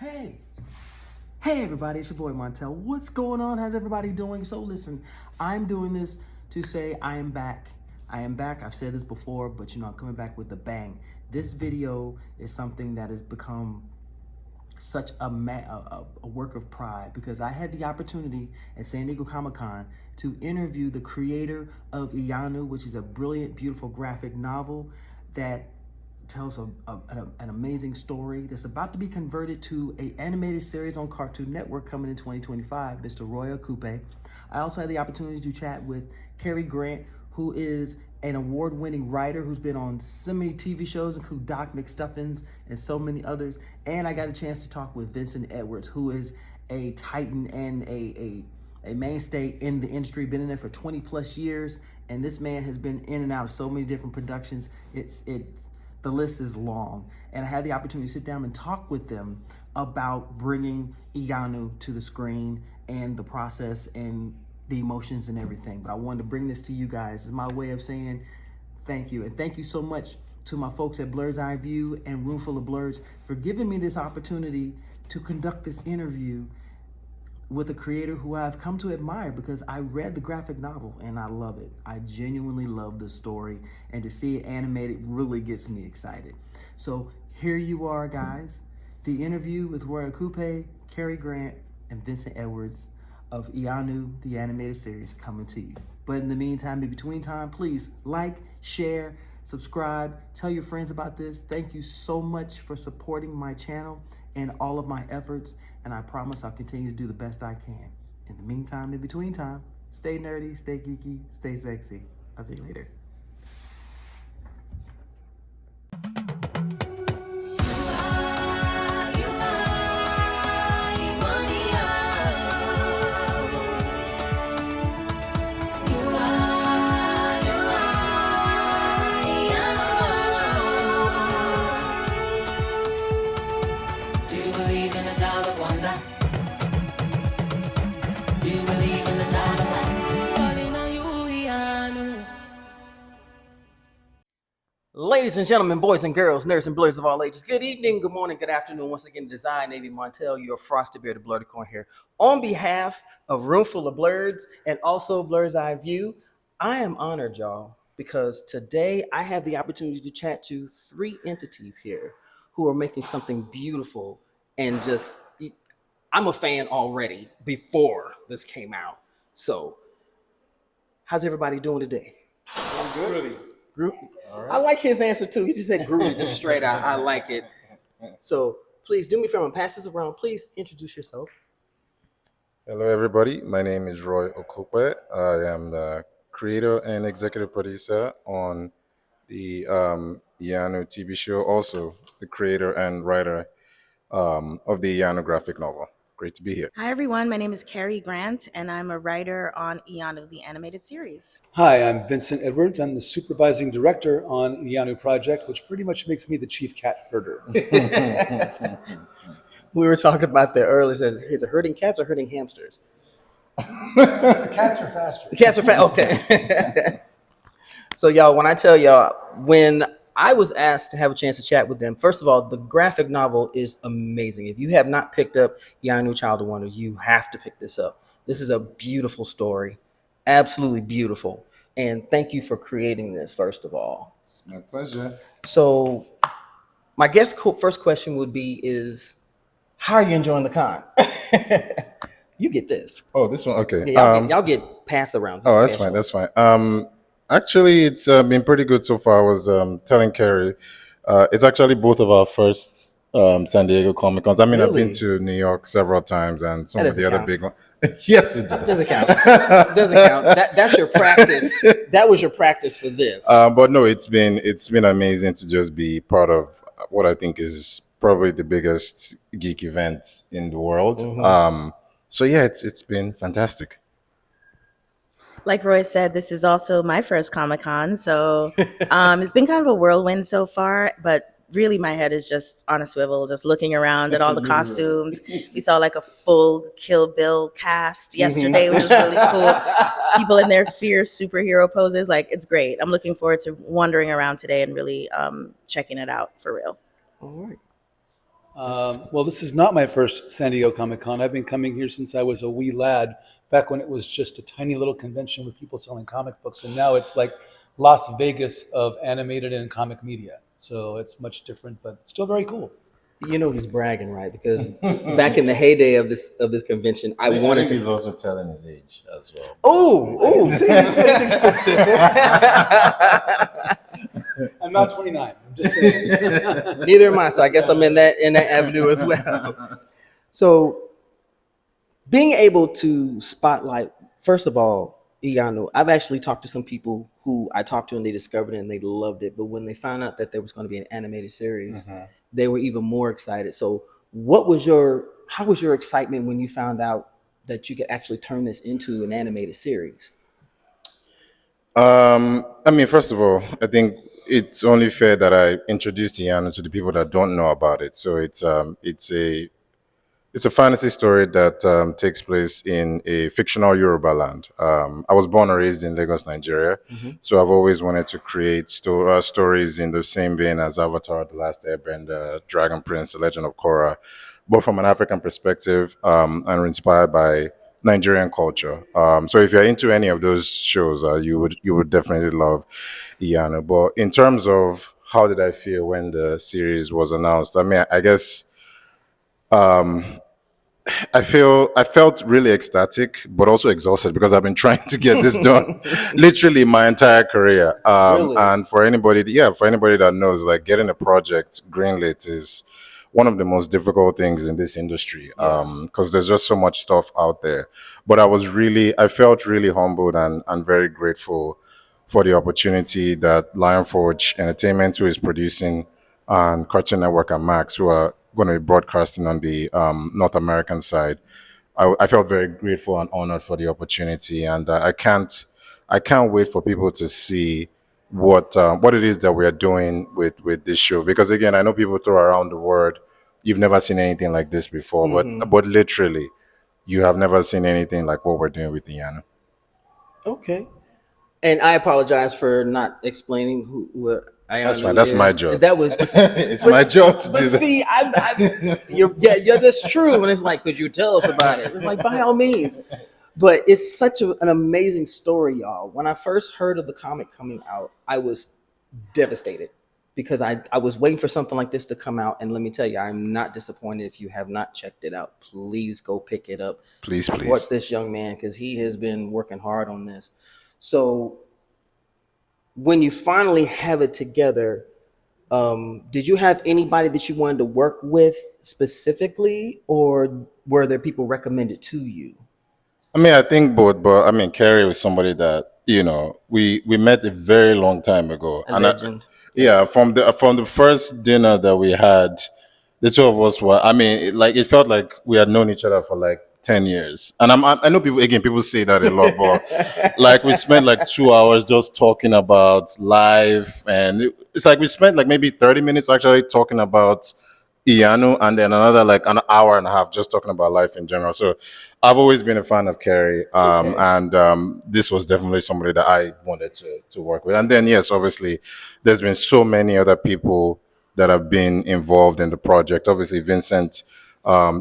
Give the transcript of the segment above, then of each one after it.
Hey, everybody, it's your boy Montel. What's going on? How's everybody doing? So listen, I'm doing this to say I am back. I am back. I've said this before, but I'm coming back with a bang. This video is something that has become such a work of pride because I had the opportunity at San Diego Comic-Con to interview the creator of Iyanu, which is a brilliant, beautiful graphic novel that tells an amazing story that's about to be converted to an animated series on Cartoon Network coming in 2025, Mr. Roye Okupe. I also had the opportunity to chat with Kerri Grant, who is an award-winning writer who's been on so many TV shows, including Doc McStuffins and so many others. And I got a chance to talk with Vincent Edwards, who is a titan and a mainstay in the industry, been in there for 20 plus years. And this man has been in and out of so many different productions. The list is long, and I had the opportunity to sit down and talk with them about bringing Iyanu to the screen and the process and the emotions and everything. But I wanted to bring this to you guys as my way of saying thank you. And thank you so much to my folks at Blur's Eye View and Roomful of Blurs for giving me this opportunity to conduct this interview with a creator who I've come to admire because I read the graphic novel and I love it. I genuinely love the story, and to see it animated really gets me excited. So here you are, guys. The interview with Roye Okupe, Kerri Grant, and Vincent Edwards of Iyanu, the animated series, coming to you. But in the meantime, in between time, please like, share, subscribe, tell your friends about this. Thank you so much for supporting my channel and all of my efforts, and I promise I'll continue to do the best I can. In the meantime, in between time, stay nerdy, stay geeky, stay sexy. I'll see you later. Ladies and gentlemen, boys and girls, nerds and blurs of all ages, good evening, good morning, good afternoon. Once again, Design Navymontel, your frosted bearded Blerdicorn here. On behalf of Roomful of Blurs and also Blur's Eye View, I am honored, y'all, because today I have the opportunity to chat to three entities here who are making something beautiful and just, I'm a fan already before this came out. So, how's everybody doing today? I'm good. Really? Group. All right. I like his answer too. He just said groovy, just straight out. I like it. So please do me a favor and pass this around. Please introduce yourself. Hello, everybody. My name is Roye Okupe. I am the creator and executive producer on the Iyanu TV show, also the creator and writer of the Iyanu graphic novel. Great to be here. Hi, everyone. My name is Kerri Grant, and I'm a writer on Iyanu, the animated series. Hi, I'm Vincent Edwards. I'm the supervising director on Iyanu Project, which pretty much makes me the chief cat herder. We were talking about that earlier. Is it herding cats or herding hamsters? The cats are faster. The cats are fast. Okay. So, y'all, when I tell y'all, when I was asked to have a chance to chat with them, first of all, the graphic novel is amazing. If you have not picked up Iyanu Child of Wonder, you have to pick this up. This is a beautiful story, absolutely beautiful. And thank you for creating this, first of all. It's my pleasure. So my first question would be is, how are you enjoying the con? You get this. Oh, this one? Okay. Yeah, y'all get passed around. Oh, that's fine. That's fine. Actually, it's been pretty good so far. I was telling Kerri, it's actually both of our first San Diego Comic Cons. I mean, Really? I've been to New York several times and some That of the doesn't other count. big ones. Yes, it does. Doesn't count. Doesn't count. That's your practice. That was your practice for this. But no, it's been amazing to just be part of what I think is probably the biggest geek event in the world. Mhm. So yeah, it's been fantastic. Like Roy said, this is also my first Comic-Con, so it's been kind of a whirlwind so far, but really my head is just on a swivel, just looking around at all the costumes. We saw like a full Kill Bill cast yesterday, which was really cool. People in their fierce superhero poses, like it's great. I'm looking forward to wandering around today and really checking it out for real. All right. Well, this is not my first San Diego Comic-Con. I've been coming here since I was a wee lad, back when it was just a tiny little convention with people selling comic books. And now it's like Las Vegas of animated and comic media. So it's much different, but still very cool. You know he's bragging, right? Because back in the heyday of this convention, I wanted to. He's also telling his age as well. Oh, See, it's anything specific. I'm not 29. I'm just saying. neither am I. So I guess I'm in that avenue as well. So being able to spotlight, first of all, Iyanu, I've actually talked to some people who I talked to and they discovered it and they loved it. But when they found out that there was going to be an animated series, they were even more excited. So how was your excitement when you found out that you could actually turn this into an animated series? I mean, first of all, I think it's only fair that I introduce Iyanu to the people that don't know about it. So it's a fantasy story that takes place in a fictional Yoruba land. I was born and raised in Lagos, Nigeria, so I've always wanted to create stories in the same vein as Avatar: The Last Airbender, Dragon Prince, The Legend of Korra, but from an African perspective and inspired by Nigerian culture. So if you're into any of those shows, you would definitely love Iyanu. But in terms of how did I feel when the series was announced, I mean, I guess I felt really ecstatic, but also exhausted because I've been trying to get this done literally my entire career. Really? And for anybody that knows, like getting a project greenlit is one of the most difficult things in this industry because there's just so much stuff out there. But I felt really humbled and very grateful for the opportunity that Lionforge Entertainment, who is producing, and Cartoon Network and Max, who are going to be broadcasting on the North American side. I felt very grateful and honored for the opportunity, and I can't wait for people to see what it is that we are doing with this show. Because again, I know people throw around the word, "You've never seen anything like this before," but literally, you have never seen anything like what we're doing with Iyanu. Okay. And I apologize for not explaining who Iyanu That's fine. That's is. my job. That was It's my job to do that. See, that's true. And it's like, could you tell us about it? It's like, by all means. But it's such an amazing story, y'all. When I first heard of the comic coming out, I was devastated because I was waiting for something like this to come out. And let me tell you, I'm not disappointed. If you have not checked it out, please go pick it up. Please. Support this young man because he has been working hard on this. So when you finally have it together, did you have anybody that you wanted to work with specifically, or were there people recommended to you? I mean, I think both, but I mean, Kerri was somebody that we met a very long time ago, A legend. yeah, from the first dinner that we had, the two of us were. I mean, it felt like we had known each other for like 10 years, and I know people say that a lot, but like we spent like 2 hours just talking about life, and it's like we spent like maybe 30 minutes actually talking about Iyanu, and then another like an hour and a half just talking about life in general. So I've always been a fan of Kerri, and this was definitely somebody that I wanted to work with. And then yes, obviously, there's been so many other people that have been involved in the project. Obviously, Vincent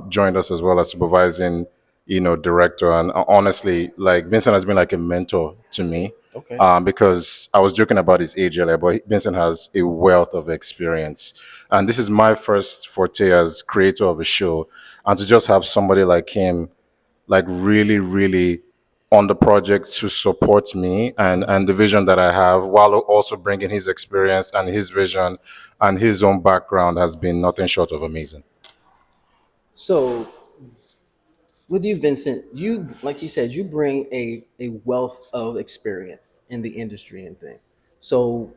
joined us as well as supervising, director. And honestly, like Vincent has been like a mentor to me. Okay. Because I was joking about his age earlier, but Vincent has a wealth of experience. And this is my first forte as creator of a show. And to just have somebody like him, like really, really on the project to support me and the vision that I have, while also bringing his experience and his vision and his own background, has been nothing short of amazing. So with you, Vincent, you, like you said, you bring a wealth of experience in the industry and things. So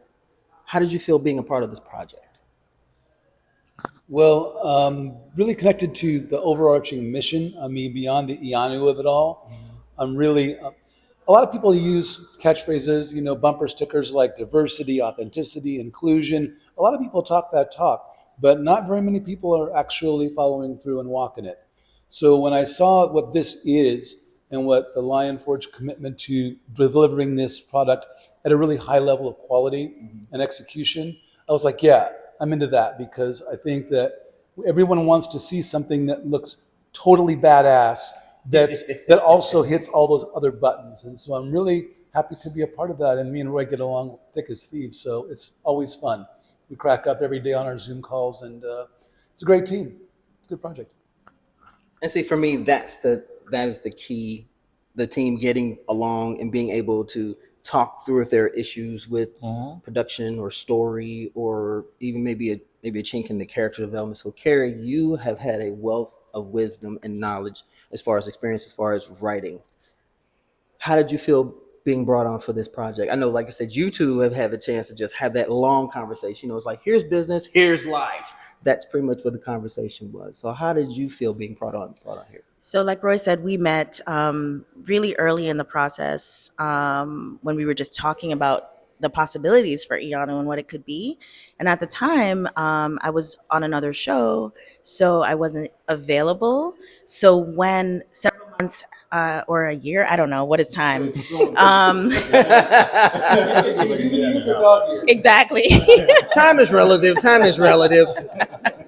how did you feel being a part of this project? Well, really connected to the overarching mission. I mean, beyond the Iyanu of it all, I'm really. A lot of people use catchphrases, bumper stickers like diversity, authenticity, inclusion. A lot of people talk that talk, but not very many people are actually following through and walking it. So when I saw what this is and what the Lionforge commitment to delivering this product at a really high level of quality and execution, I was like, yeah, I'm into that, because I think that everyone wants to see something that looks totally badass that also hits all those other buttons. And so I'm really happy to be a part of that. And me and Roy get along thick as thieves, so it's always fun. We crack up every day on our Zoom calls, and it's a great team. It's a good project. And see, for me, that is the key. The team getting along and being able to talk through if there are issues with production or story, or even maybe a chink in the character development. So, Kerri, you have had a wealth of wisdom and knowledge as far as experience, as far as writing. How did you feel being brought on for this project? I know, like I said, you two have had the chance to just have that long conversation. You know, it's like, here's business, here's life. That's pretty much what the conversation was. So how did you feel being brought on here? So, like Roy said, we met really early in the process when we were just talking about the possibilities for Iyanu and what it could be. And at the time, I was on another show, so I wasn't available. So when several months or a year, I don't know, what is time? Exactly. Time is relative. Time is relative.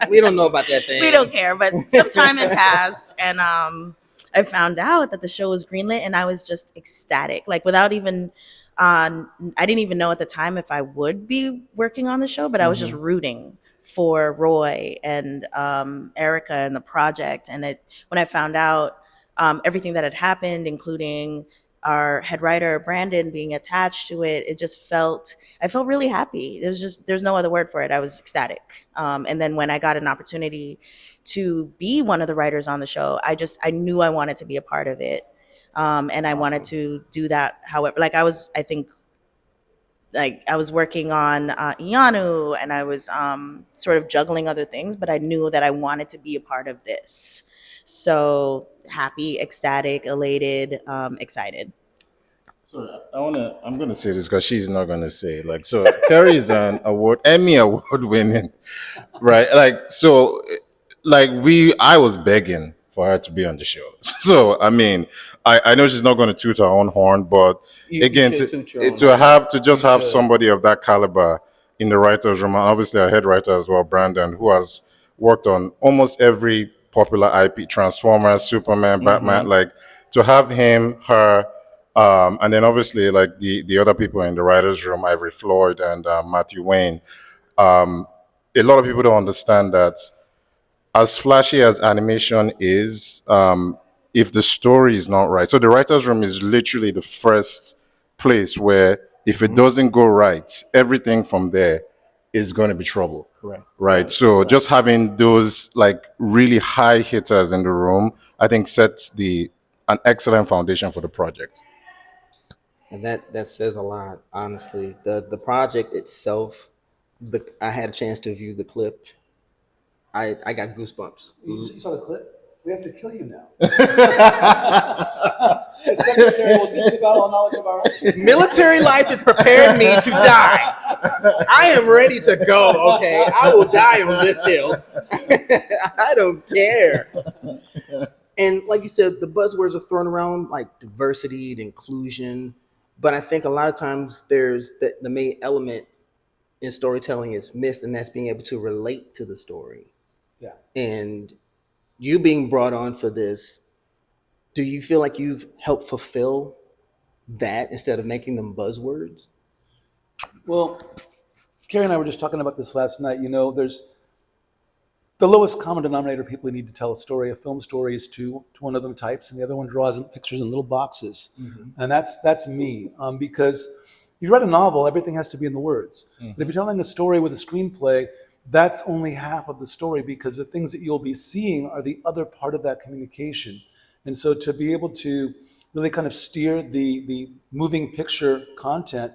We don't know about that thing. We don't care, but some time had passed, and I found out that the show was greenlit, and I was just ecstatic. Like, without even, I didn't even know at the time if I would be working on the show, but I was just rooting for Roy and Erica and the project. And when I found out everything that had happened, including our head writer Brandon being attached to it, I felt really happy. There's no other word for it. I was ecstatic. And then when I got an opportunity to be one of the writers on the show, I knew I wanted to be a part of it. And I wanted to do that. However, I was working on Iyanu, and I was sort of juggling other things, but I knew that I wanted to be a part of this. So happy, ecstatic, elated, excited. So I'm gonna say this because she's not gonna say it. Like, so Kerri is an Emmy award winning, right? I was begging for her to be on the show. So I mean, I know she's not gonna toot her own horn, but again, to have somebody of that caliber in the writers' room, and obviously our head writer as well, Brandon, who has worked on almost every popular IP, Transformers, Superman, Batman, like to have him, her, and then obviously like the other people in the writers' room, Ivory Floyd and Matthew Wayne. A lot of people don't understand that as flashy as animation is, if the story is not right. So the writers' room is literally the first place where if it doesn't go right, everything from there is going to be trouble. Correct. Right. So just having those like really high hitters in the room, I think sets an excellent foundation for the project. And that says a lot, honestly. The project itself, I had a chance to view the clip. I got goosebumps. You saw the clip? We have to kill you now. The secretary will disavow all knowledge of our Military life has prepared me to die. I am ready to go, okay? I will die on this hill. I don't care. And like you said, the buzzwords are thrown around like diversity and inclusion. But I think a lot of times there's the main element in storytelling is missed, and that's being able to relate to the story. Yeah. And you being brought on for this, do you feel like you've helped fulfill that instead of making them buzzwords? Well, Kerri and I were just talking about this last night. You know, there's the lowest common denominator people who need to tell a story. A film story is two. One of them types, and the other one draws pictures in little boxes. And that's me. Because you write a novel, everything has to be in the words. But if you're telling a story with a screenplay, that's only half of the story, because the things that you'll be seeing are the other part of that communication. And so to be able to really kind of steer the moving picture content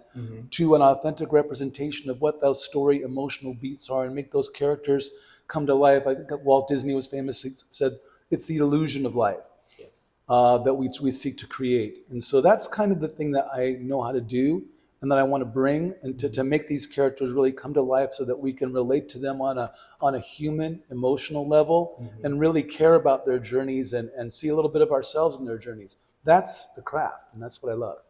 to an authentic representation of what those story emotional beats are and make those characters come to life. I think that Walt Disney was famously said, it's the illusion of life that we seek to create. And so that's kind of the thing that I know how to do and that I want to bring, and to make these characters really come to life so that we can relate to them on a human, emotional level and really care about their journeys and see a little bit of ourselves in their journeys. That's the craft, and that's what I love.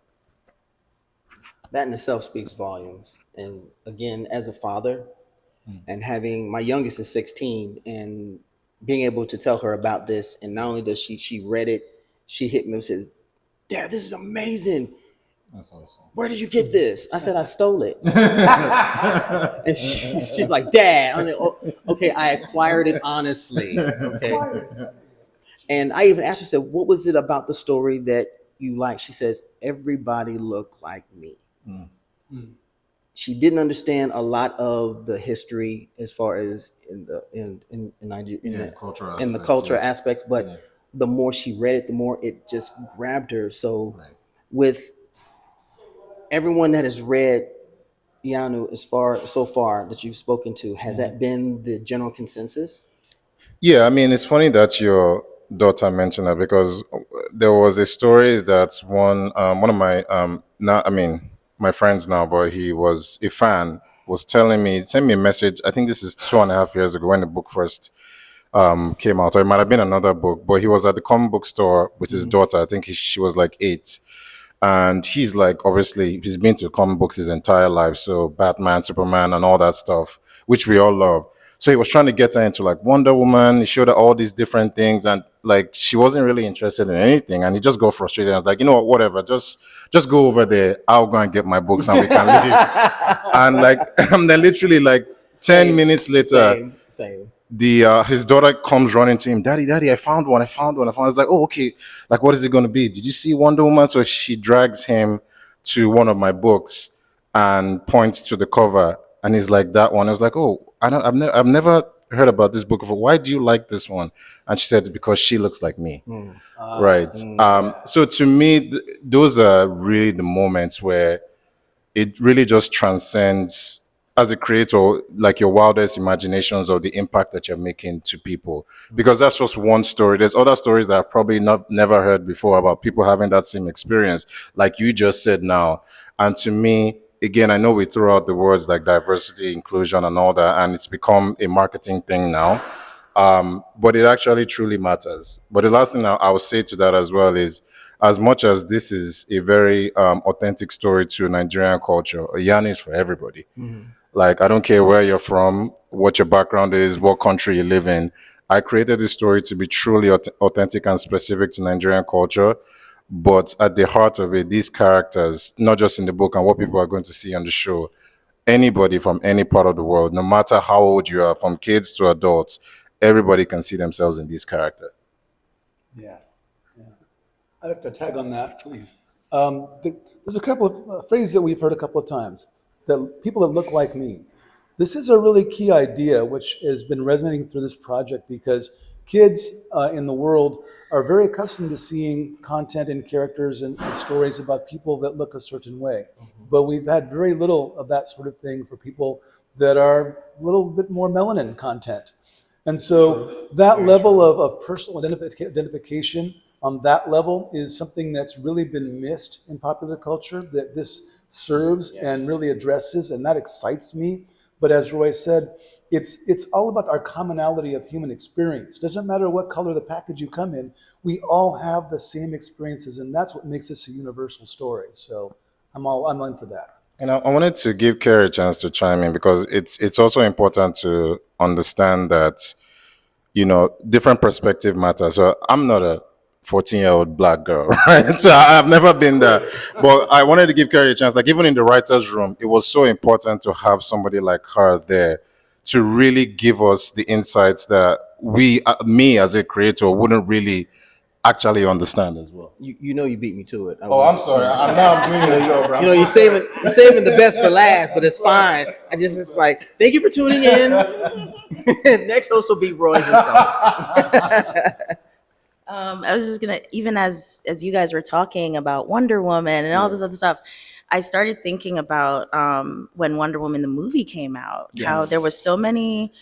That in itself speaks volumes. And again, as a father, and having my youngest is 16, and being able to tell her about this, and not only does she read it, she hit me and says, "Dad, this is amazing. That's awesome. Where did you get this?" I said, "I stole it." And she's like, "Dad." I'm like, "Oh, okay, I acquired it honestly." Okay. And I even asked her, said, "What was it about the story that you liked?" She says, "Everybody looked like me." She didn't understand a lot of the history as far as in Nigeria, in the culture aspects, but the more she read it, the more it just grabbed her. So with everyone that has read Iyanu so far that you've spoken to, has that been the general consensus? Yeah, I mean, it's funny that your daughter mentioned that because there was a story that one of my now I mean my friends now, but he was a fan, was telling me, sent me a message. I think this is 2.5 years ago when the book first came out, or it might have been another book. But he was at the comic book store with his daughter. I think she was like 8. And he's like, obviously, he's been to comic books his entire life. So Batman, Superman, and all that stuff, which we all love. So he was trying to get her into like Wonder Woman. He showed her all these different things, and like she wasn't really interested in anything. And he just got frustrated. I was like, you know what, whatever, just go over there. I'll go and get my books, and we can leave. And like, and then literally like 10 minutes later, Same. His daughter comes running to him, daddy, I found one. I was like, oh, okay, like what is it going to be? Did you see Wonder Woman? So she drags him to one of my books and points to the cover, and he's like, that one. I was like, oh, I've never heard about this book before. Why do you like this one? And she said, because she looks like me. Right. So to me, those are really the moments where it really just transcends, as a creator, like your wildest imaginations of the impact that you're making to people. Because that's just one story. There's other stories that I've probably never heard before about people having that same experience, like you just said now. And to me, again, I know we throw out the words like diversity, inclusion, and all that, and it's become a marketing thing now. But it actually truly matters. But the last thing I would say to that as well is, as much as this is a very authentic story to Nigerian culture, Iyanu is for everybody. Like, I don't care where you're from, what your background is, what country you live in. I created this story to be truly authentic and specific to Nigerian culture. But at the heart of it, these characters, not just in the book and what people are going to see on the show, anybody from any part of the world, no matter how old you are, from kids to adults, everybody can see themselves in this character. Yeah. I'd like to tag on that, please. There's a couple of phrases that we've heard a couple of times, that people that look like me. This is a really key idea, which has been resonating through this project, because kids in the world are very accustomed to seeing content and characters and stories about people that look a certain way. But we've had very little of that sort of thing for people that are a little bit more melanin content. And so that level of personal identification on that level is something that's really been missed in popular culture, that this serves and really addresses, and that excites me. But as Roy said, it's all about our commonality of human experience. Doesn't matter what color the package you come in, we all have the same experiences, and that's what makes this a universal story. So I'm in for that. And I wanted to give Kerri a chance to chime in, because it's also important to understand that, you know, different perspective matters. So I'm not a 14-year-old black girl, right? So I've never been there. But I wanted to give Kerri a chance. Like, even in the writer's room, it was so important to have somebody like her there to really give us the insights that me as a creator, wouldn't really actually understand as well. You know you beat me to it. I'm sorry. I'm doing your job, bro. You know, you're saving the best for last, but it's fine. It's like, thank you for tuning in. Next host will be Roy himself. I was just gonna, even as you guys were talking about Wonder Woman and all this other stuff, I started thinking about when Wonder Woman the movie came out, how there was so many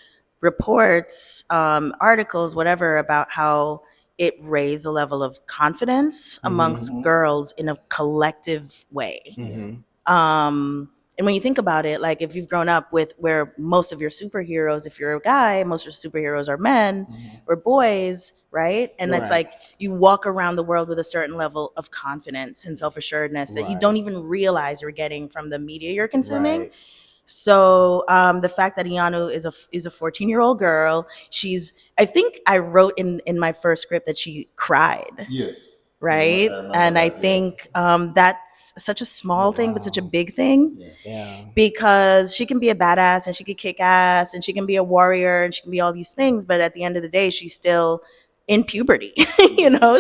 reports, articles, whatever, about how it raised a level of confidence amongst girls in a collective way. And when you think about it, like, if you've grown up with where most of your superheroes, if you're a guy, most of your superheroes are men or boys, right? And it's like you walk around the world with a certain level of confidence and self-assuredness that you don't even realize you're getting from the media you're consuming. So the fact that Iyanu is a 14-year-old girl, I think I wrote in my first script that she cried. Yes. Right. I remember And I that, yeah. think that's such a small thing, but such a big thing. Yeah. Because she can be a badass and she can kick ass and she can be a warrior and she can be all these things, but at the end of the day, she's still in puberty.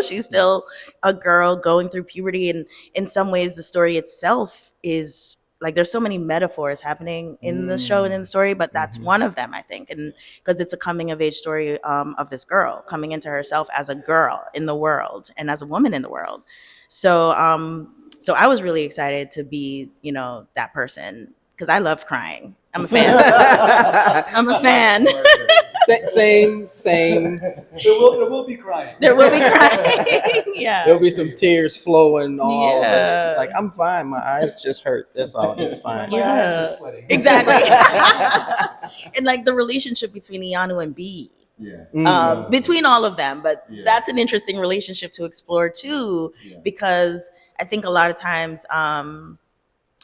She's still a girl going through puberty, and in some ways the story itself is like, there's so many metaphors happening in the show and in the story, but that's one of them, I think. And because it's a coming of age story of this girl coming into herself as a girl in the world and as a woman in the world. So I was really excited to be, that person, because I love crying. I'm a fan. I'm a fan. Same. There will be crying. There will be crying. Yeah. There'll be some tears flowing all of us. Yeah. Like, I'm fine. My eyes just hurt. That's all. It's fine. My eyes are sweating. Exactly. And like the relationship between Iyanu and B. Yeah. Between all of them, but Yeah. that's an interesting relationship to explore too, because I think a lot of times,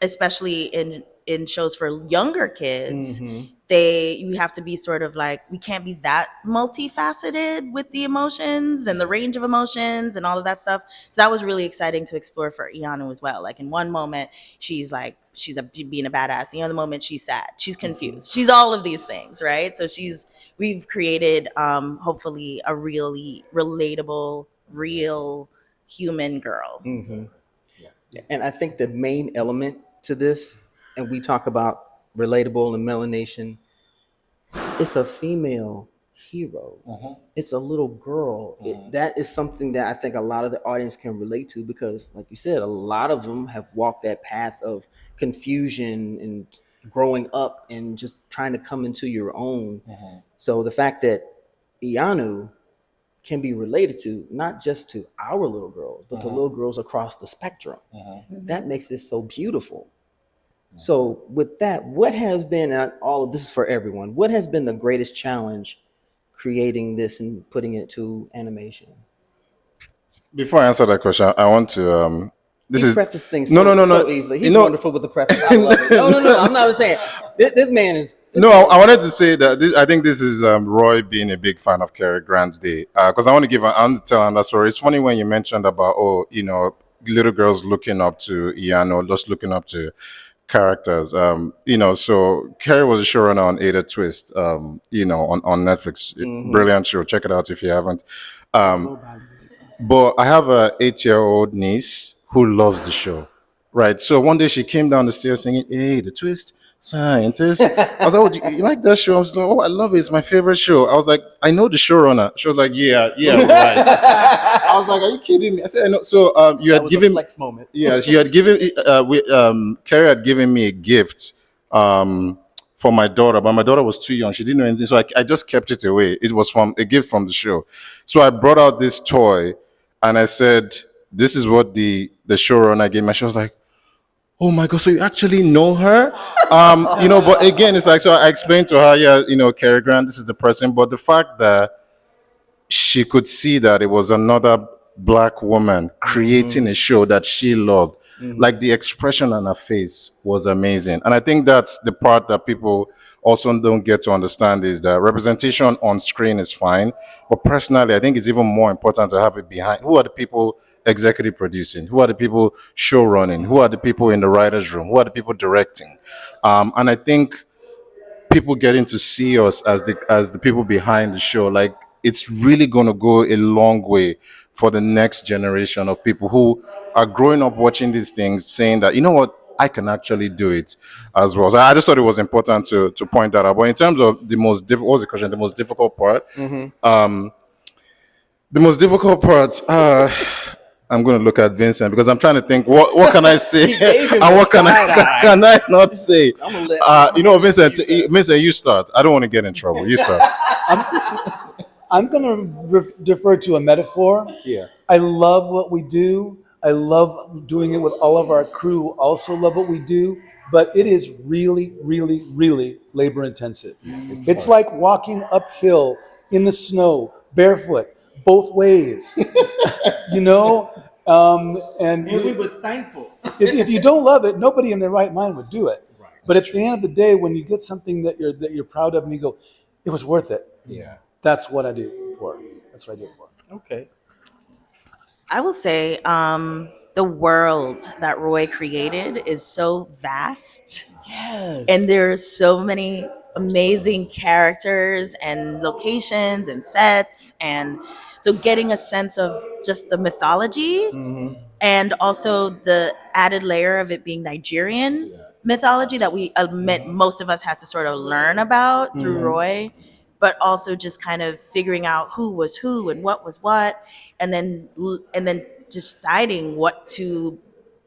especially in shows for younger kids, you have to be sort of like, we can't be that multifaceted with the emotions and the range of emotions and all of that stuff. So that was really exciting to explore for Iyanu as well. Like, in one moment she's being a badass, the other moment she's sad, she's confused, she's all of these things, right? So we've created hopefully a really relatable, real human girl. And I think the main element to this, and we talk about relatable and melanation, it's a female hero. It's a little girl. That is something that I think a lot of the audience can relate to, because, like you said, a lot of them have walked that path of confusion and growing up and just trying to come into your own. So the fact that Iyanu can be related to not just to our little girls, but to little girls across the spectrum, that makes this so beautiful. So with that, what has been, all of this is for everyone, what has been the greatest challenge creating this and putting it to animation? Before I answer that question, I want to He preface things no easily. He's wonderful with the preface. I love it. No. I'm not saying this man is. I wanted to say that I think this is Roy being a big fan of Kerri Grant's Day, because I want to tell another story. It's funny when you mentioned about little girls looking up to Iyanu, just looking up to characters. So Kerri was a showrunner on Ada Twist, on Netflix. Brilliant show. Check it out if you haven't. But I have a 8-year-old niece who loves the show, right? So one day she came down the stairs singing, "Hey, the twist, scientist." I was like, "Oh, you like that show?" I was like, "Oh, I love it. It's my favorite show." I was like, "I know the showrunner." She was like, "Yeah, right." I was like, "Are you kidding me?" I said, "I know." So you had given flex moment. Yeah, she had given Kerri had given me a gift for my daughter, but my daughter was too young. She didn't know anything, so I just kept it away. It was from a gift from the show. So I brought out this toy and I said, "This is what the showrunner gave me." She was like, "Oh my God, so you actually know her?" But again, it's like, so I explained to her, Kerri Grant, this is the person. But the fact that she could see that it was another Black woman creating a show that she loved, like the expression on her face was amazing. And I think that's the part that people also don't get to understand, is that representation on screen is fine, but personally, I think it's even more important to have it behind. Who are the people executive producing? Who are the people show running? Who are the people in the writer's room? Who are the people directing? And I think people getting to see us as the people behind the show, like, it's really going to go a long way for the next generation of people who are growing up watching these things, saying that, you know what, I can actually do it as well. So I just thought it was important to point that out. But in terms of the most difficult, what was the question? The most difficult part? The most difficult part, I'm going to look at Vincent because I'm trying to think, what can I say and what can I not say? Vincent, you start. I don't want to get in trouble. You start. I'm going to defer to a metaphor. Yeah. I love what we do. I love doing it with all of our crew. Also love what we do, but it is really, really, really labor intensive. It's like walking uphill in the snow, barefoot, both ways. And we was thankful. if you don't love it, nobody in their right mind would do it. But at the end of the day, when you get something that you're proud of and you go, it was worth it. Yeah. That's what I do it for. That's what I do it for. Okay. I will say the world that Roy created is so vast. Yes. And there's so many amazing characters and locations and sets. And so getting a sense of just the mythology and also the added layer of it being Nigerian mythology that we admit most of us had to sort of learn about through Roy, but also just kind of figuring out who was who and what was what, and then deciding what to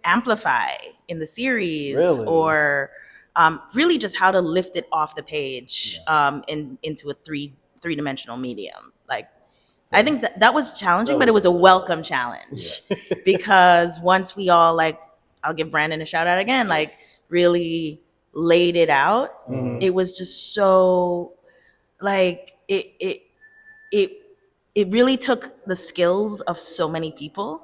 amplify in the series Really? or really just how to lift it off the page into a three-dimensional medium. Like, I think that was challenging, but it was a welcome challenge because once we all, like, I'll give Brandon a shout out again, like really laid it out. It was just so like it really took the skills of so many people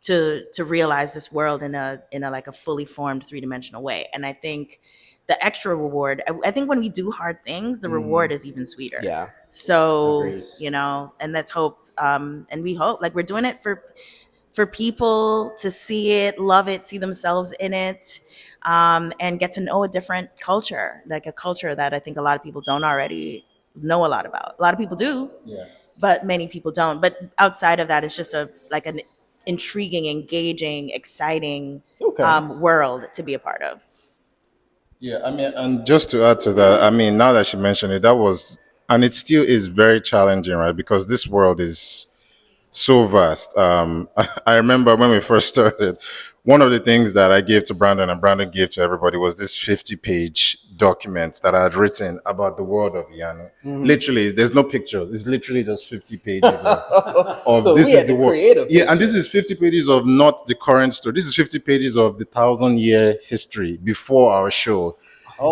to realize this world in a like a fully formed three-dimensional way. And I think the extra reward, I think when we do hard things, the reward is even sweeter. Yeah. So, Agreed. And let's hope, and we hope, like, we're doing it for people to see it, love it, see themselves in it, and get to know a different culture, like a culture that I think a lot of people don't already know a lot about. A lot of people do, but many people don't. But outside of that, it's just an intriguing, engaging, exciting world to be a part of. Yeah, I mean, and just to add to that, I mean, now that she mentioned it, that was, and it still is very challenging, right? Because this world is so vast. I remember when we first started, one of the things that I gave to Brandon and Brandon gave to everybody was this 50-page document that I had written about the world of Iyanu. Literally, there's no pictures. It's literally just 50 pages of So this we is had the to world. create a Yeah, and picture. this is 50 pages of not the current story. This is 50 pages of the 1,000-year history before our show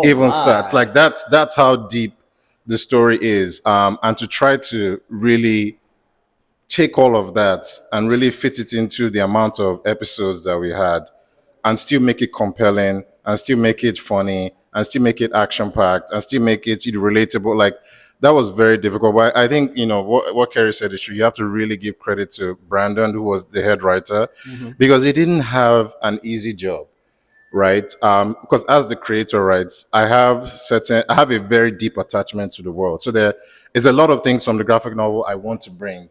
even starts. Like that's how deep the story is. And to try to really take all of that and really fit it into the amount of episodes that we had and still make it compelling and still make it funny and still make it action packed and still make it relatable. Like that was very difficult. But I think, what Kerri said is true. You have to really give credit to Brandon, who was the head writer, because he didn't have an easy job. Right, because as the creator, right, I have a very deep attachment to the world. So there is a lot of things from the graphic novel I want to bring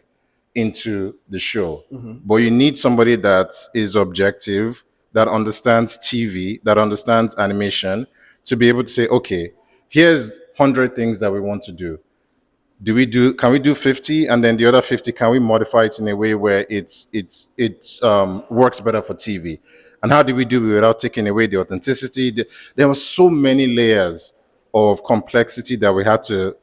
into the show. But you need somebody that is objective, that understands TV, that understands animation, to be able to say, okay, here's 100 things that we want to do. Can we do 50, and then the other 50, can we modify it in a way where it's works better for TV? And how do we do it without taking away the authenticity? There were so many layers of complexity that we had to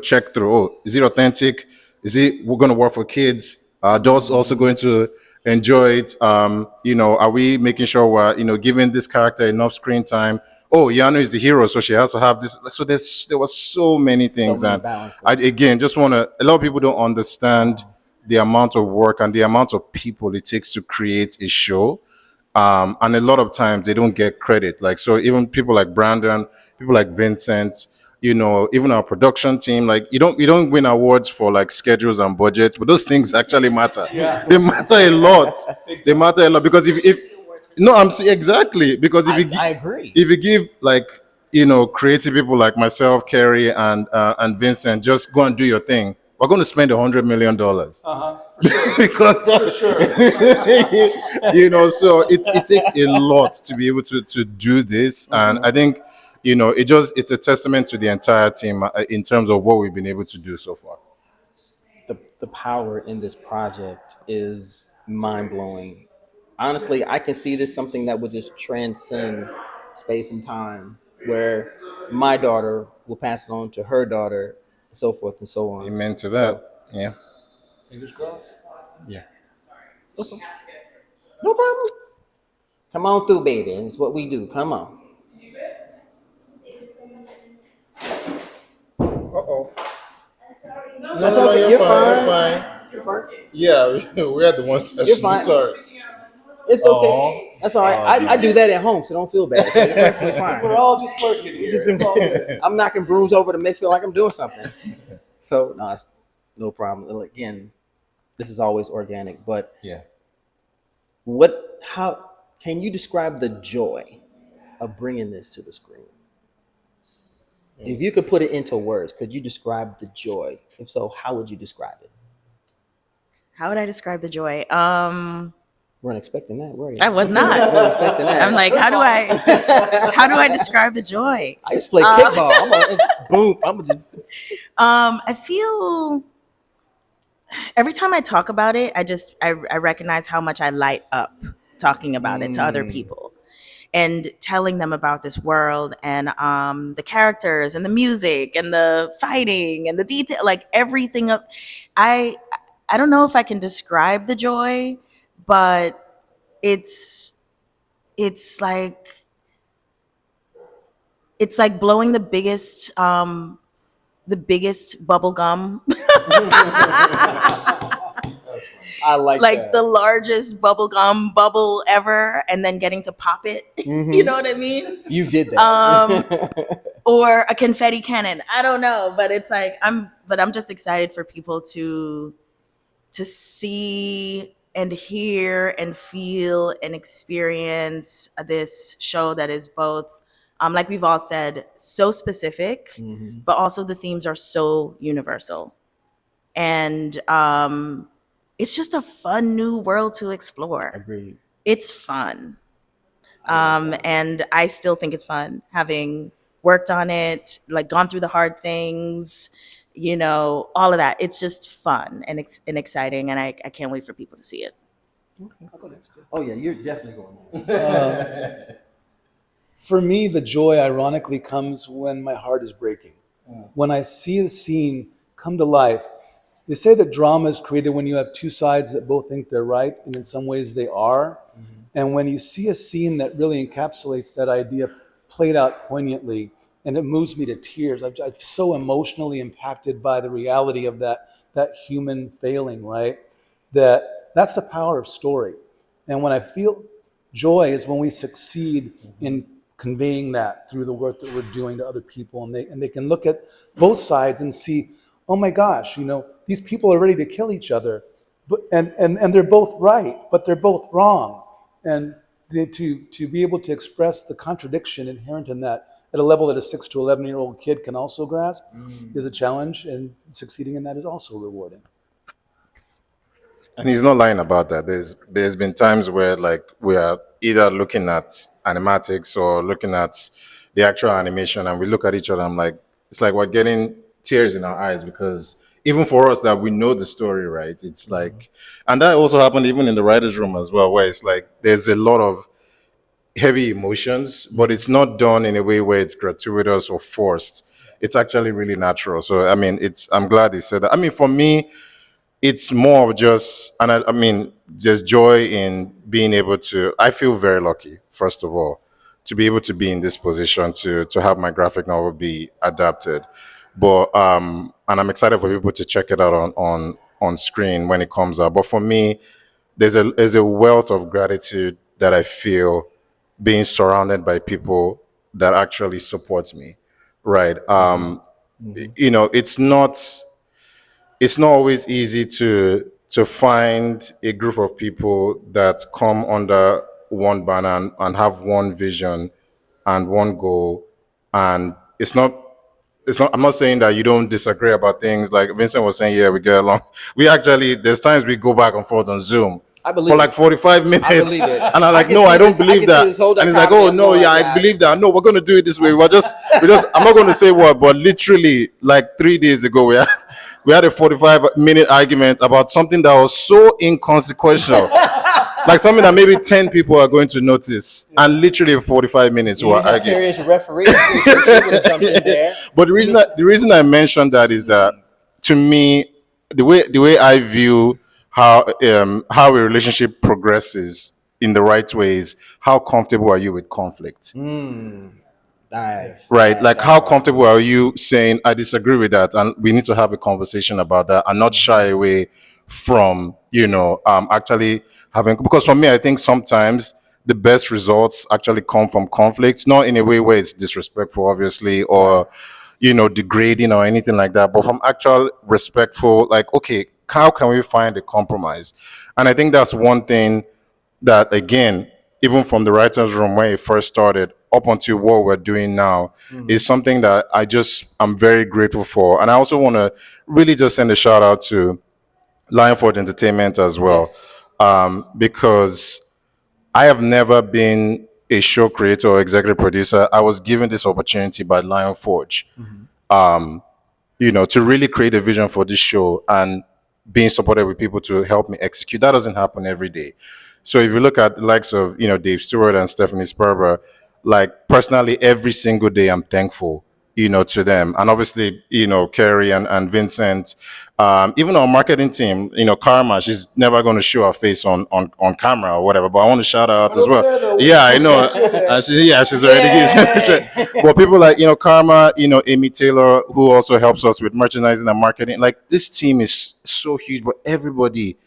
check through. Oh, is it authentic? We're going to work for kids? Are adults also going to enjoy it? Are we making sure we're giving this character enough screen time? Oh, Iyanu is the hero, so she has to have this. So there were so many things, many and balances. I again just want to. A lot of people don't understand the amount of work and the amount of people it takes to create a show. And a lot of times they don't get credit. Like, so even people like Brandon, people like Vincent, even our production team, like we don't win awards for like schedules and budgets, but those things actually matter. They matter a lot. They matter a lot because if no, I'm saying exactly, because I agree. if you give like creative people like myself, Kerri, and Vincent, just go and do your thing, we're going to spend $100 million. Because so it takes a lot to be able to do this, and I think it's a testament to the entire team in terms of what we've been able to do so far. The power in this project is mind-blowing. Honestly, I can see this something that would just transcend space and time, where my daughter will pass it on to her daughter, and so forth and so on. Amen to that. Yeah. Fingers crossed. Yeah. No problem. Come on through, baby. It's what we do. Come on. Uh-oh. That's okay. You're fine. You're fine. You're fine. Yeah, we had the ones. You're fine. Sorry. It's okay. That's all right. I do that at home, so don't feel bad. So it's perfectly fine. We're all just working here. It's all good. I'm knocking brooms over to make feel like I'm doing something. So no, it's no problem. Again, this is always organic. But Yeah. how can you describe the joy of bringing this to the screen? If you could put it into words, could you describe the joy? If so, how would you describe it? How would I describe the joy? Weren't expecting that, were you? I was not. Weren't expecting that. I'm like, how do I describe the joy? I used to play kickball. I'm gonna boom. I'm gonna just. I feel every time I talk about it, I recognize how much I light up talking about it to other people and telling them about this world and the characters and the music and the fighting and the detail, like everything up. I don't know if I can describe the joy, but it's like blowing the biggest bubble gum. I like that. The largest bubble gum bubble ever, and then getting to pop it. You know what I mean? You did that. Or a confetti cannon. I don't know, but it's like I'm just excited for people to see and hear and feel and experience this show that is both like we've all said, so specific, but also the themes are so universal. And it's just a fun new world to explore. Agreed. It's fun. And I still think it's fun, having worked on it, like gone through the hard things, all of that. It's just fun and exciting, and I can't wait for people to see it. Okay, I'll go next. Oh yeah, you're definitely going next. For me, the joy ironically comes when my heart is breaking. When I see the scene come to life. They say that drama is created when you have two sides that both think they're right, and in some ways they are. And when you see a scene that really encapsulates that idea played out poignantly, and it moves me to tears. I'm so emotionally impacted by the reality of that human failing, right? That's the power of story. And when I feel joy is when we succeed in conveying that through the work that we're doing to other people, and they can look at both sides and see, oh my gosh, these people are ready to kill each other, but and they're both right, but they're both wrong. And to be able to express the contradiction inherent in that at a level that a 6 to 11-year-old kid can also grasp is a challenge, and succeeding in that is also rewarding. And he's not lying about that. There's been times where like we are either looking at animatics or looking at the actual animation, and we look at each other. I'm like, it's like we're getting tears in our eyes, because even for us that we know the story, right? It's like, and that also happened even in the writers' room as well, where it's like there's a lot of heavy emotions, but it's not done in a way where it's gratuitous or forced. It's actually really natural. So I mean, I'm glad he said that. I mean, for me, it's more of just, and I mean, just joy in being able to. I feel very lucky, first of all, to be able to be in this position to have my graphic novel be adapted. But and I'm excited for people to check it out on screen when it comes out. But for me, there's a wealth of gratitude that I feel being surrounded by people that actually supports me, right? It's not always easy to find a group of people that come under one banner and have one vision and one goal. And it's not, I'm not saying that you don't disagree about things. Like Vincent was saying, yeah, we get along. There's times we go back and forth on Zoom for like 45 minutes. I believe it. And I'm like, no, I don't believe that. And he's like, oh, no, yeah, I believe that. No, we're going to do it this way. I'm not going to say what, but literally like 3 days ago, we had a 45-minute argument about something that was so inconsequential. Like something that maybe 10 people are going to notice. And literally 45 minutes we were arguing. Kerri as a referee. She would have jumped in there. But the reason I mentioned that is that, to me, the way I view how a relationship progresses in the right ways, how comfortable are you with conflict? Nice. Right? Like, how comfortable are you saying, I disagree with that, and we need to have a conversation about that, and not shy away from actually having, because for me I think sometimes the best results actually come from conflicts, not in a way where it's disrespectful obviously, or degrading or anything like that, but from actual respectful, like, okay, how can we find a compromise? And I think that's one thing that, again, even from the writers room where it first started up until what we're doing now, is something that I'm very grateful for. And I also want to really just send a shout out to Lionforge Entertainment as well. Yes. Because I have never been a show creator or executive producer. I was given this opportunity by Lionforge, to really create a vision for this show and being supported with people to help me execute. That doesn't happen every day. So if you look at the likes of, Dave Stewart and Stephanie Sperber, like, personally, every single day I'm thankful, to them. And obviously, Kerri and Vincent, even our marketing team, Karma, she's never going to show her face on camera or whatever, but I want to shout her out as well. Yeah, I know. She's already. But people like, Karma, Amy Taylor, who also helps us with merchandising and marketing. Like, this team is so huge, but everybody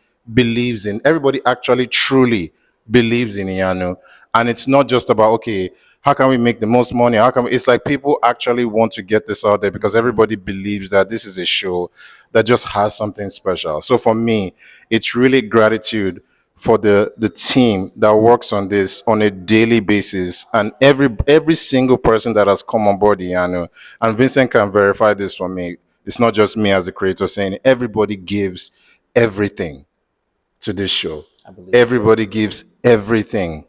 actually truly believes in Iyanu. And it's not just about, okay, how can we make the most money? It's like people actually want to get this out there because everybody believes that this is a show that just has something special. So for me, it's really gratitude for the team that works on this on a daily basis, and every single person that has come on board Iyanu. And Vincent can verify this for me. It's not just me as the creator saying it. Everybody gives everything to this show. Everybody gives everything.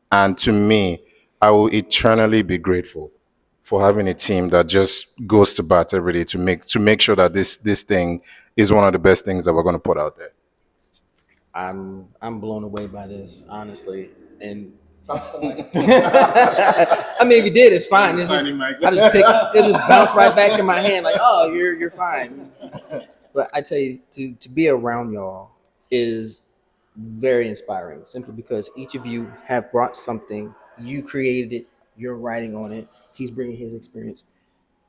And to me, I will eternally be grateful for having a team that just goes to bat every day to make sure that this thing is one of the best things that we're going to put out there. I'm blown away by this, honestly. And I mean, if you did, it's fine. It just bounced right back in my hand, like, oh, you're fine. But I tell you, to be around y'all is very inspiring, simply because each of you have brought something. You created it. You're writing on it. He's bringing his experience.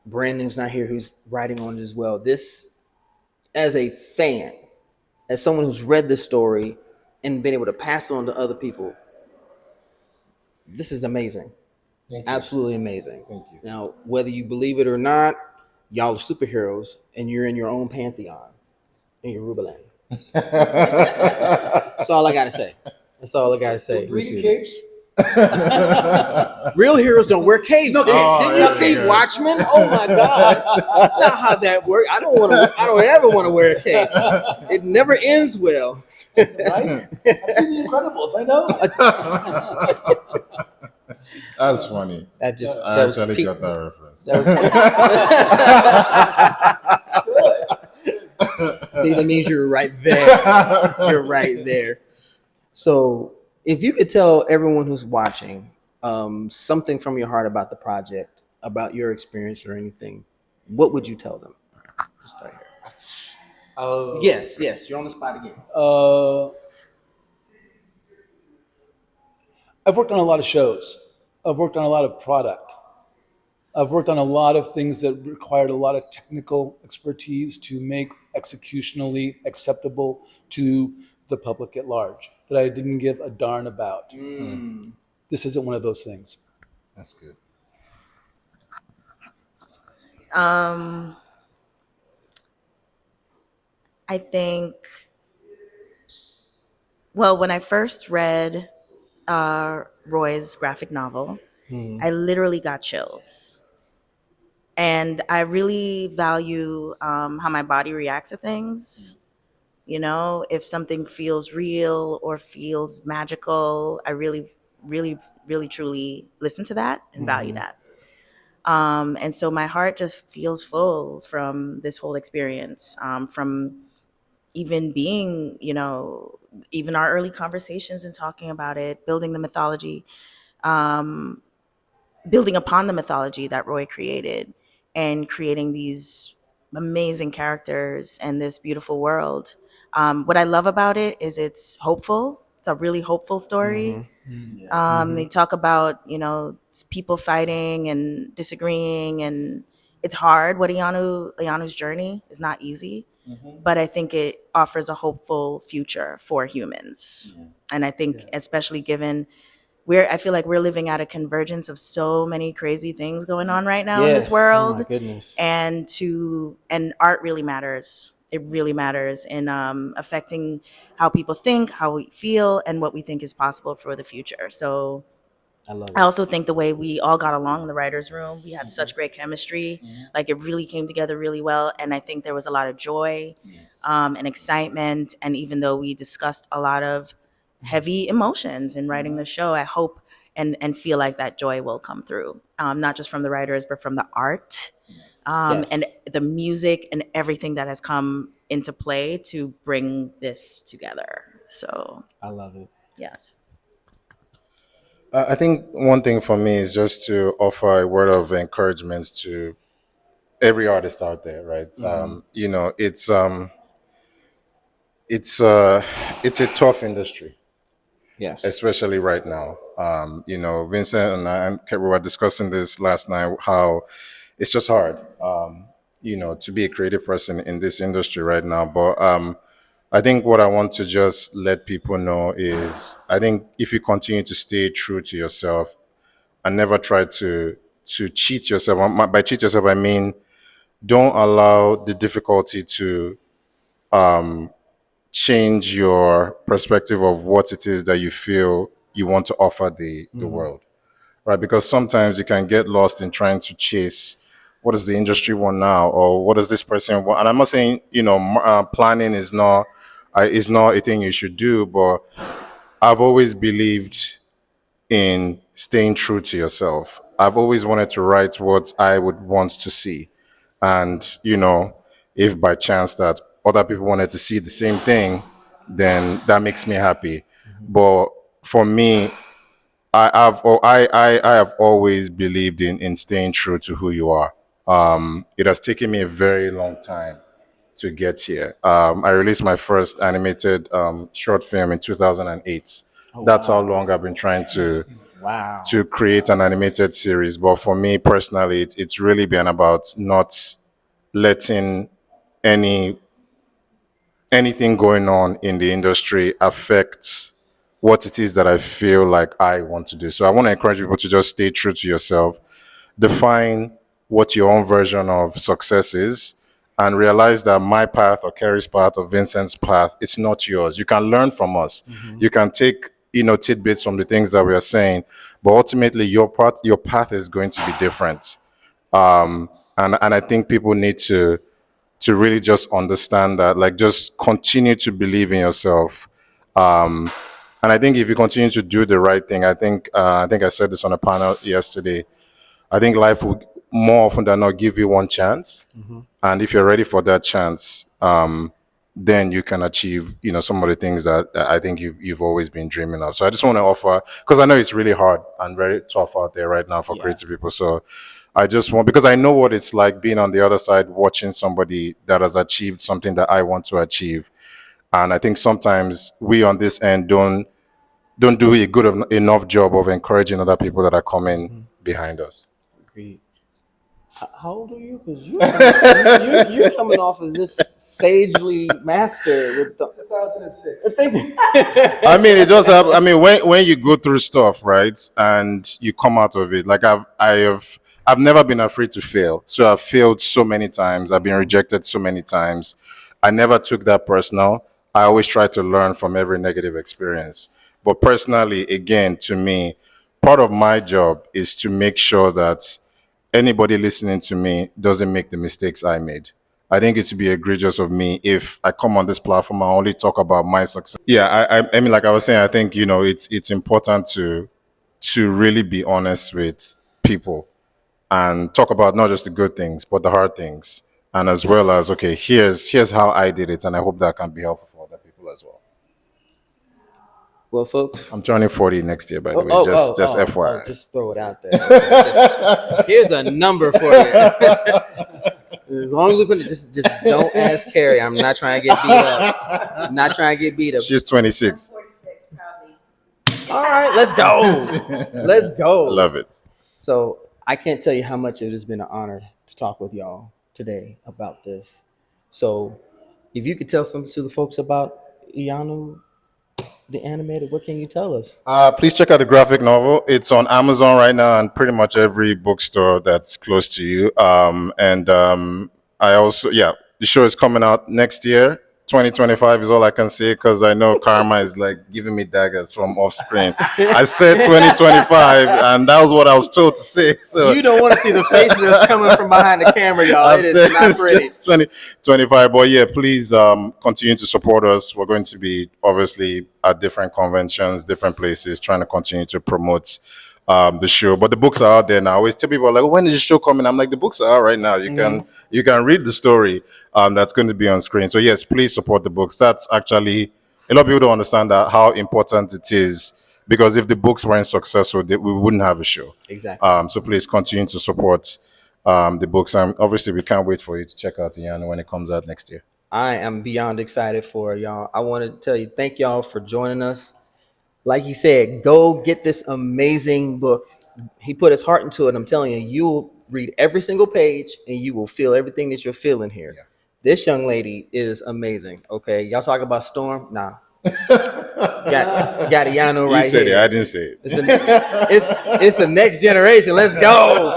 Brandon's not here, who's writing on it as well. This, as a fan, as someone who's read this story and been able to pass it on to other people, this is amazing. It's absolutely amazing. Thank you. Now, whether you believe it or not, y'all are superheroes and you're in your own pantheon in your Rubaland. That's all I gotta say. That's all I gotta say. Reading capes? Real heroes don't wear capes. Didn't you see Watchmen? Oh my God, that's not how that works. I don't ever want to wear a cape. It never ends well. Right? I've seen The Incredibles. I know. That's funny. I actually got that reference. See, that means you're right there. You're right there. So, if you could tell everyone who's watching something from your heart about the project, about your experience or anything, what would you tell them? Just start here. Yes, you're on the spot again. I've worked on a lot of shows. I've worked on a lot of product. I've worked on a lot of things that required a lot of technical expertise to make executionally acceptable to the public at large, that I didn't give a darn about. This isn't one of those things. That's good. I think, well, when I first read Roy's graphic novel, I literally got chills. And I really value how my body reacts to things. You know, if something feels real or feels magical, I really, really, really, truly listen to that and value that. And so my heart just feels full from this whole experience, from even being, even our early conversations and talking about it, building the mythology, building upon the mythology that Roy created and creating these amazing characters and this beautiful world. What I love about it is it's hopeful. It's a really hopeful story. They talk about, people fighting and disagreeing, and it's hard. Iyanu's journey is not easy. but I think it offers a hopeful future for humans. And I think, especially given I feel like we're living at a convergence of so many crazy things going on right now in this Yes. Oh my world. goodness. And art really matters. It really matters in affecting how people think, how we feel, and what we think is possible for the future. So I love I it. also think the way we all got along in the writers' room, we had such great chemistry. Like it really came together really well, and I think there was a lot of joy and excitement. And even though we discussed a lot of heavy emotions in writing the show, I hope and feel like that joy will come through, not just from the writers, but from the art and Yes. the music and everything that has come into play to bring this together. So I love it. yes. I think one thing for me is just to offer a word of encouragement to every artist out there, right? You know, it's it's a tough industry, Yes. especially right now. You know, Vincent and I and Kerri were discussing this last night, how it's just hard, you know, to be a creative person in this industry right now. But I think what I want to just let people know is, I think if you continue to stay true to yourself and never try to cheat yourself. By cheat yourself, I mean don't allow the difficulty to change your perspective of what it is that you feel you want to offer the world, right? Because sometimes you can get lost in trying to chase what does the industry want now, or what does this person want. And I'm not saying, you know, planning is not a thing you should do, but I've always believed in staying true to yourself. I've always wanted to write what I would want to see. And, you know, if by chance that other people wanted to see the same thing, then that makes me happy. But for me, I have always believed in staying true to who you are. It has taken me a very long time to get here. I released my first animated short film in 2008. That's how long I've been trying Wow. to create an animated series. But for me personally, it's really been about not letting any anything going on in the industry affect what it is that I feel like I want to do. So I want to encourage people to just stay true to yourself, define what your own version of success is, and realize that my path or Kerry's path or Vincent's path is not yours. You can learn from us. You can take, you know, tidbits from the things that we are saying, but ultimately your path is going to be different. And I think people need to really just understand that, like, just continue to believe in yourself. And I think if you continue to do the right thing, I think I said this on a panel yesterday. I think life will more often than not give you one chance, and if you're ready for that chance, then you can achieve, you know, some of the things that I think you've always been dreaming of. So I just want to offer, because I know it's really hard and very tough out there right now for creative people. So I just want, because I know what it's like being on the other side, watching somebody that has achieved something that I want to achieve. And I think sometimes we on this end don't do a enough job of encouraging other people that are coming behind us. Agreed. How old are you? Because you're coming off as this sagely master with the 2006. I mean, it just I mean, when you go through stuff, right, and you come out of it, like I've never been afraid to fail. So I've failed so many times. I've been rejected so many times. I never took that personal. I always try to learn from every negative experience. But personally, again, to me, part of my job is to make sure that anybody listening to me doesn't make the mistakes I made. I think it would be egregious of me if I come on this platform and only talk about my success. Yeah, I mean, like I was saying, I think, you know, it's important to really be honest with people and talk about not just the good things but the hard things, and as well as, okay, here's how I did it, and I hope that can be helpful for other people as well. Well, folks, I'm turning 40 next year, by the way. Just FYI. just throw it out there. Here's a number for you. As long as we put it, just don't ask Kerri. I'm not trying to get beat up. I'm not trying to get beat up. She's 26. All right, let's go. Let's go. Love it. So I can't tell you how much it has been an honor to talk with y'all today about this. So if you could tell something to the folks about Iyanu, the animated, what can you tell us? Please check out the graphic novel. It's on Amazon right now and pretty much every bookstore that's close to you. I also, the show is coming out next year. 2025 is all I can say because I know karma is like giving me daggers from off screen. I said 2025, and that was what I was told to say. So You don't want to see the faces that's coming from behind the camera, y'all. I've It is said not it's pretty. just 2025. But yeah, please continue to support us. We're going to be obviously at different conventions, different places, trying to continue to promote the show. But the books are out there now. I always tell people like, when is the show coming? I'm like, the books are out right now. You can read the story that's going to be on screen. So yes, please support the books. That's actually, a lot of people don't understand that how important it is, because if the books weren't successful, we wouldn't have a show. Exactly. So please continue to support the books. And obviously we can't wait for you to check out Iyanu when it comes out next year. I am beyond excited for y'all. I want to tell you, thank y'all for joining us. Like he said, go get this amazing book. He put his heart into it. I'm telling you, you will read every single page and you will feel everything that you're feeling here. Yeah. This young lady is amazing. Okay, y'all talk about Storm? Nah. got Iyanu right You said here. it. I didn't say it. It's the next generation. Let's go.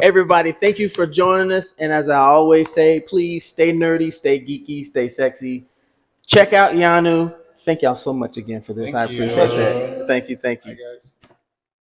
Everybody, thank you for joining us. And as I always say, please stay nerdy, stay geeky, stay sexy. Check out Iyanu. Thank y'all so much again for this. I appreciate that. Thank you. Hi, guys.